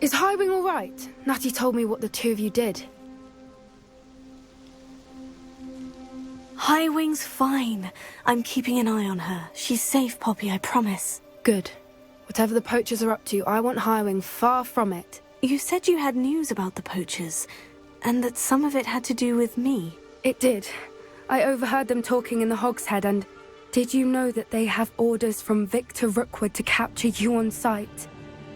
Is Highwing all right? Natty told me what the two of you did. Highwing's fine. I'm keeping an eye on her. She's safe, Poppy, I promise. Good. Whatever the poachers are up to, I want Highwing far from it. You said you had news about the poachers, and that some of it had to do with me. It did. I overheard them talking in the Hogshead, and did you know that they have orders from Victor Rookwood to capture you on sight?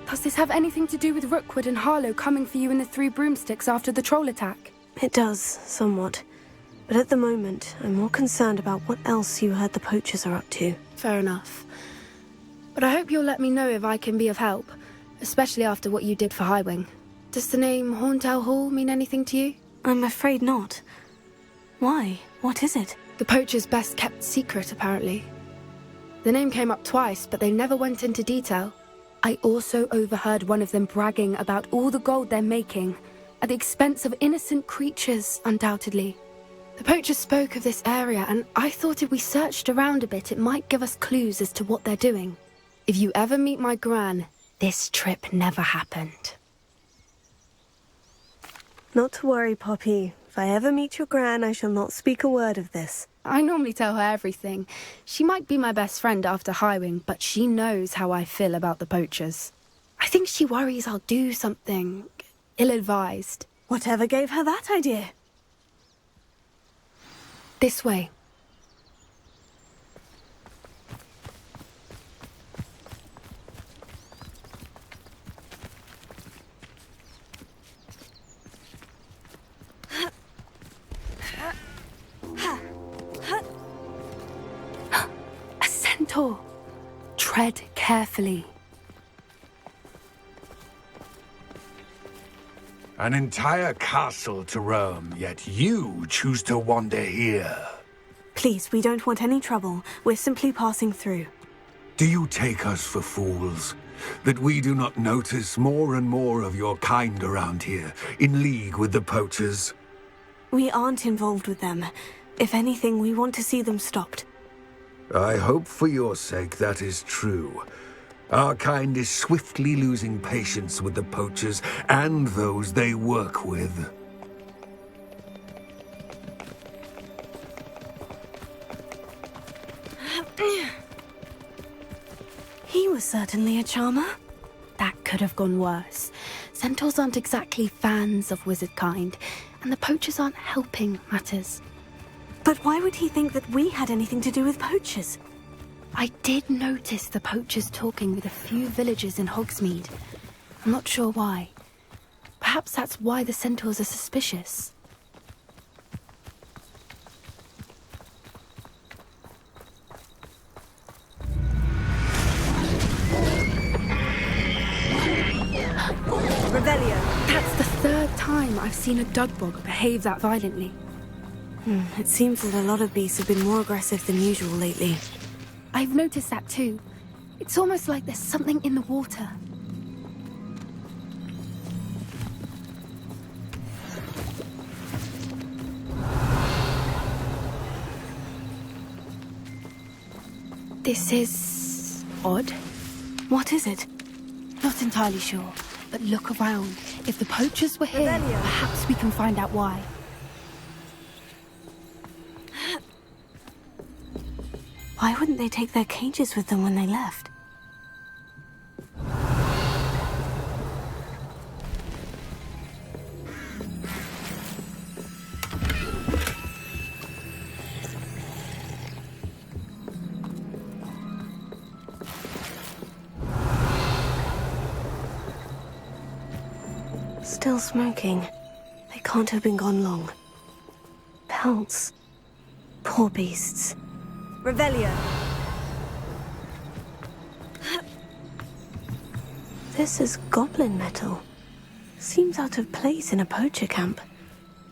Does this have anything to do with Rookwood and Harlow coming for you in the Three Broomsticks after the troll attack? It does, somewhat. But at the moment, I'm more concerned about what else you heard the poachers are up to. Fair enough. But I hope you'll let me know if I can be of help, especially after what you did for Highwing. Does the name Horntail Hall mean anything to you? I'm afraid not. Why? What is it? The poachers' best kept secret, apparently. The name came up twice, but they never went into detail. I also overheard one of them bragging about all the gold they're making, at the expense of innocent creatures, undoubtedly. The poachers spoke of this area, and I thought if we searched around a bit, it might give us clues as to what they're doing. If you ever meet my gran, this trip never happened. Not to worry, Poppy. If I ever meet your gran, I shall not speak a word of this. I normally tell her everything. She might be my best friend after Highwing, but she knows how I feel about the poachers. I think she worries I'll do something ill-advised. Whatever gave her that idea? This way. A centaur. Tread carefully. An entire castle to roam, yet you choose to wander here. Please, we don't want any trouble. We're simply passing through. Do you take us for fools? That we do not notice more and more of your kind around here, in league with the poachers? We aren't involved with them. If anything, we want to see them stopped. I hope for your sake that is true. Our kind is swiftly losing patience with the poachers and those they work with. He was certainly a charmer. That could have gone worse. Centaurs aren't exactly fans of wizard kind, and the poachers aren't helping matters. But why would he think that we had anything to do with poachers? I did notice the poachers talking with a few villagers in Hogsmeade. I'm not sure why. Perhaps that's why the centaurs are suspicious. Revelio. That's the third time I've seen a dugbog behave that violently. It seems that a lot of beasts have been more aggressive than usual lately. I've noticed that too. It's almost like there's something in the water. This is odd. What is it? Not entirely sure, but look around. If the poachers were here, Revelio. perhaps we can find out why. Why wouldn't they take their cages with them when they left? Still smoking. They can't have been gone long. Pelts. Poor beasts. Revelio. This is goblin metal. Seems out of place in a poacher camp.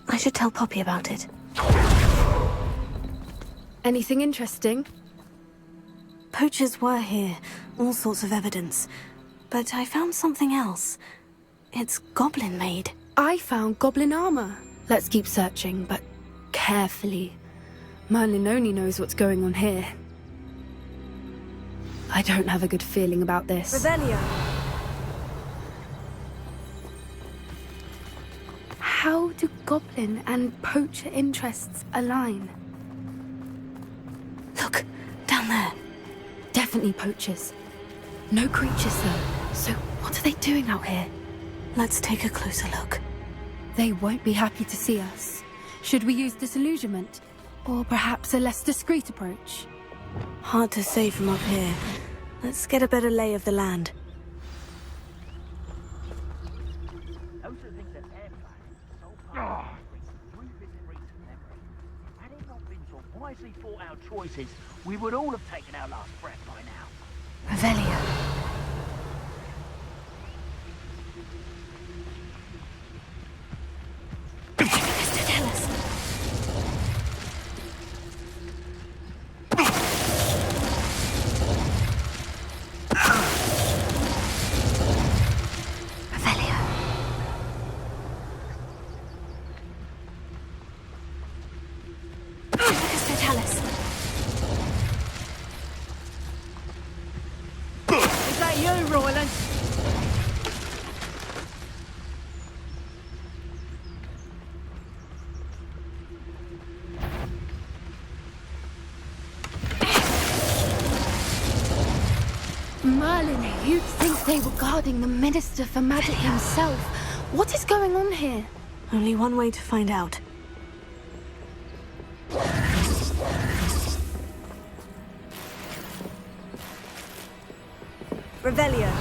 I should tell Poppy about it. Anything interesting? Poachers were here, all sorts of evidence. But I found something else. It's goblin-made. I found goblin armor. Let's keep searching, but carefully. Merlin only knows what's going on here. I don't have a good feeling about this. Revelio. do goblin and poacher interests align? Look, down there. Definitely poachers. No creatures though. So what are they doing out here? Let's take a closer look. They won't be happy to see us. Should we use disillusionment? Or perhaps a less discreet approach? Hard to say from up here. Let's get a better lay of the land. Those are the things that they're planning. So far, revisit recent memory. Had it not been for wisely thought out choices, we would all have taken our last breath by now. Revelio. Tell us. Revelio. Tell us. Is that you, Royland? Merlin, you'd think they were guarding the Minister for Magic himself. What is going on here? Only one way to find out. Revelio.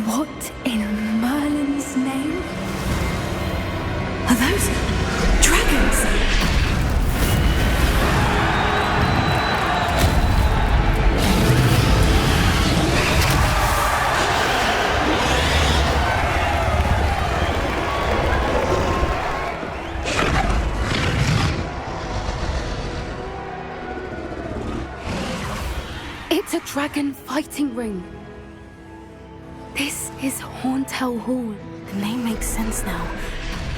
What in Merlin's name? Are those dragons? It's a dragon fighting ring. This is Horntail Hall. The name makes sense now.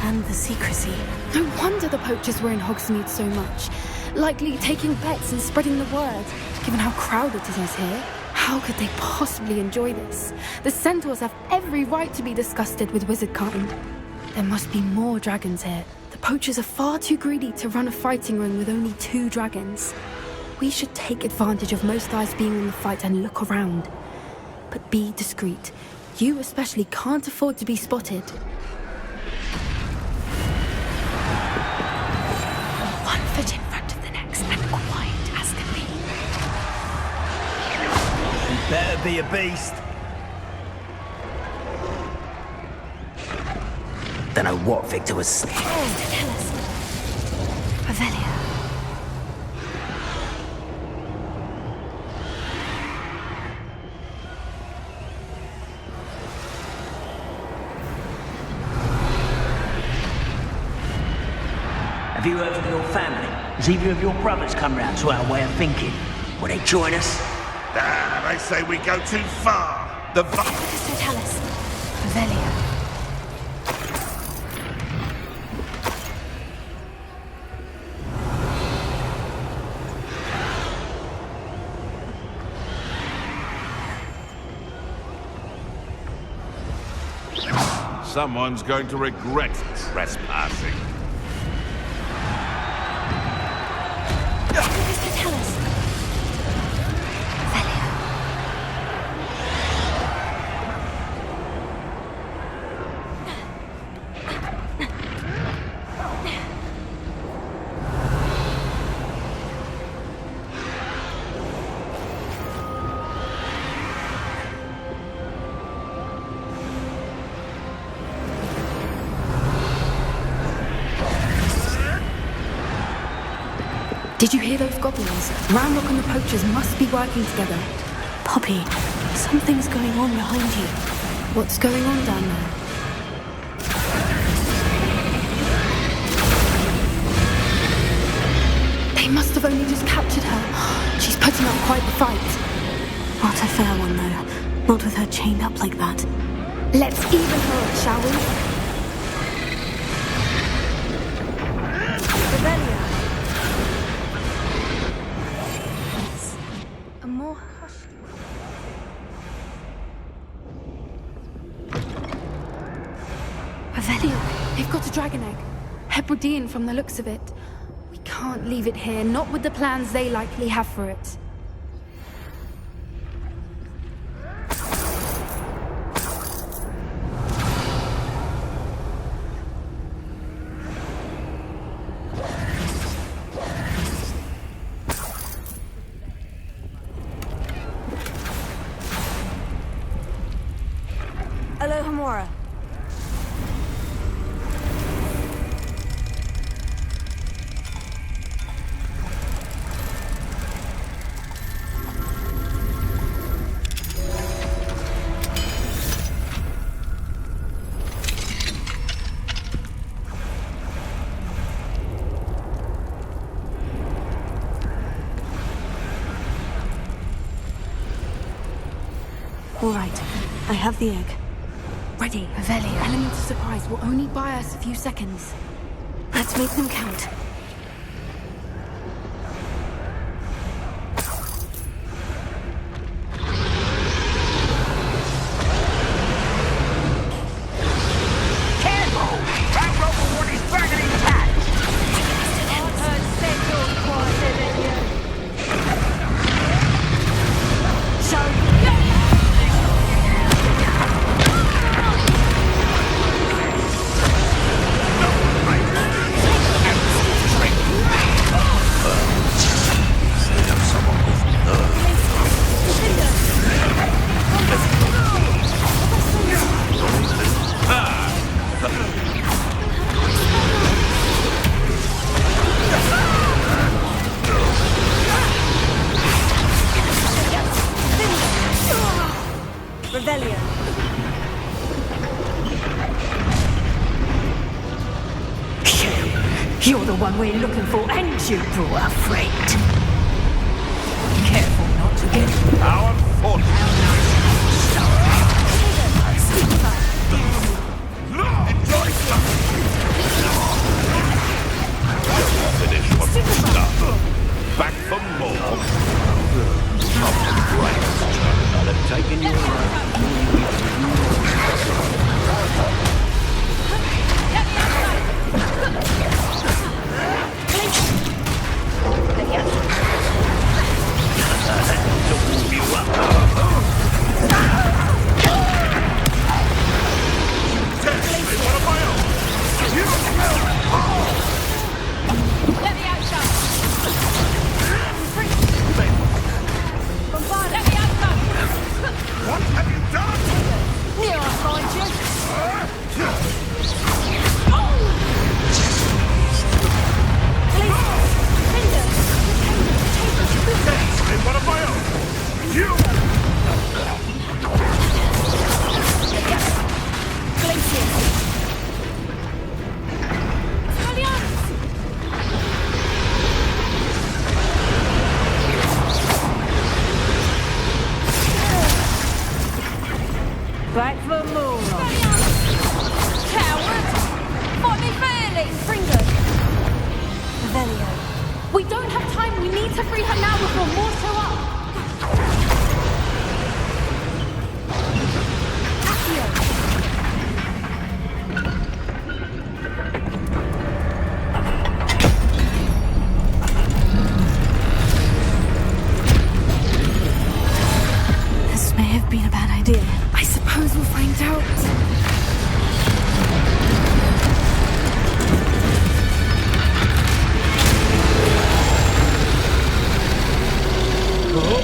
And the secrecy. No wonder the poachers were in Hogsmeade so much. Likely taking bets and spreading the word. Given how crowded it is here, how could they possibly enjoy this? The centaurs have every right to be disgusted with wizardkind. There must be more dragons here. The poachers are far too greedy to run a fighting ring with only 2 dragons. We should take advantage of most eyes being in the fight and look around. But be discreet. You especially can't afford to be spotted. One foot in front of the next and quiet as can be. You better be a beast. Don't know what Victor was saying. Tell us. Revelio. Have you heard from your family? Has either of your brothers come round to our way of thinking? Will they join us? Ah, they say we go too far. Tell us. Revelio. Someone's going to regret trespassing. Tell us. Revelio. Did you hear those goblins? Ramrock and the poachers must be working together. Poppy, something's going on behind you. What's going on down there? They must have only just captured her. She's putting up quite the fight. Not a fair one, though. Not with her chained up like that. Let's even her up, shall we? Revelio. A more hushed. Revelio. They've got a dragon egg. Hebridean from the looks of it. We can't leave it here, not with the plans they likely have for it. Alohomora. All right, I have the egg. Ready, Aveli. Element of surprise will only buy us a few seconds. Let's make them count. Careful! That robot is dragging his hat! Revelio. You're the one we're looking for, and you brought a friend. Careful not to get Our fortune. Finish what you start. Back for more. They've taken you What have you done? Here I find you. In one of my own. You! Back for more. Coward! Fight me fairly! Fringo! Revelio. We don't have time. We need to free her now before more show up. This may have been a bad idea. I suppose we'll find out. Oh!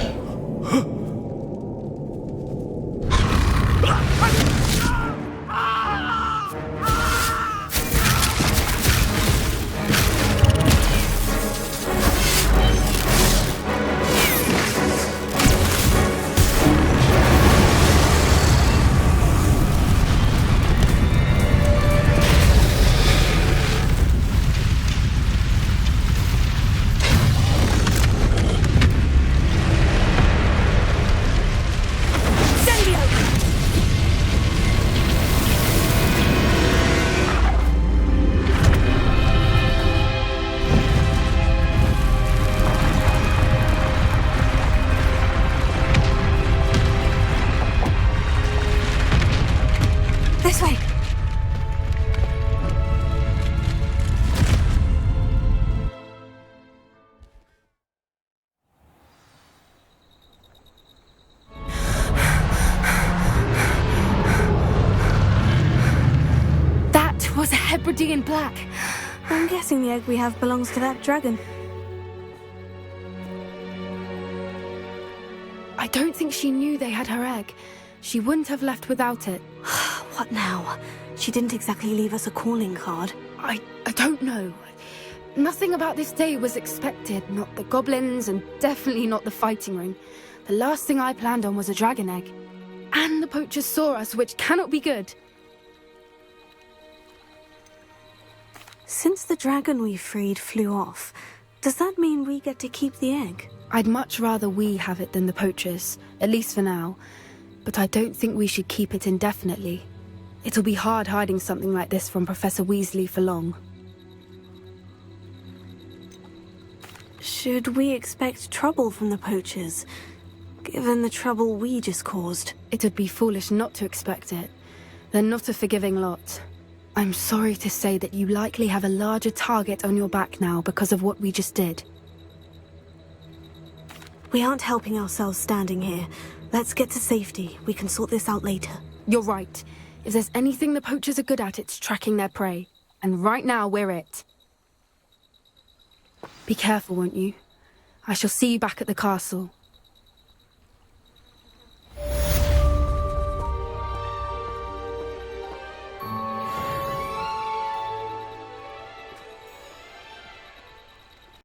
black. I'm guessing the egg we have belongs to that dragon. I don't think she knew they had her egg. She wouldn't have left without it. What now? She didn't exactly leave us a calling card. I don't know. Nothing about this day was expected. Not the goblins, and definitely not the fighting ring. The last thing I planned on was a dragon egg. And the poachers saw us, which cannot be good. Since the dragon we freed flew off, does that mean we get to keep the egg? I'd much rather we have it than the poachers, at least for now. But I don't think we should keep it indefinitely. It'll be hard hiding something like this from Professor Weasley for long. Should we expect trouble from the poachers, given the trouble we just caused? It would be foolish not to expect it. They're not a forgiving lot. I'm sorry to say that you likely have a larger target on your back now because of what we just did. We aren't helping ourselves standing here. Let's get to safety. We can sort this out later. You're right. If there's anything the poachers are good at, it's tracking their prey. And right now, we're it. Be careful, won't you? I shall see you back at the castle.